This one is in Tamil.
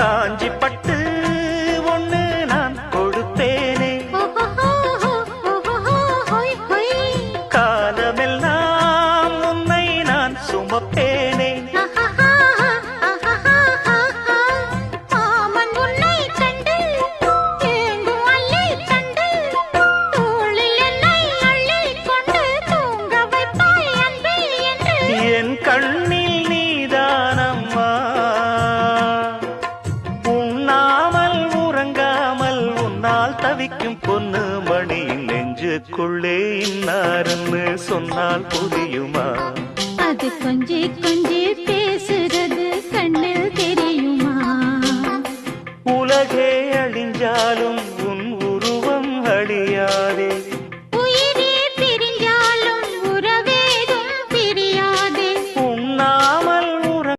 காஞ்சி பட்டு ஒண்ணு நான் கொடுத்தேனே, காலமெல்லாம் உன்னை நான் சுமப்பேனே. என் கண்ணில் நீதானம்மா, உண்ணாமல் உறங்காமல் உன்னால் தவிக்கும் பொண்ணு மணி நெஞ்சுக்குள்ளே இன்னாருன்னு சொன்னால் புரியுமா? அது கொஞ்சி கொஞ்சி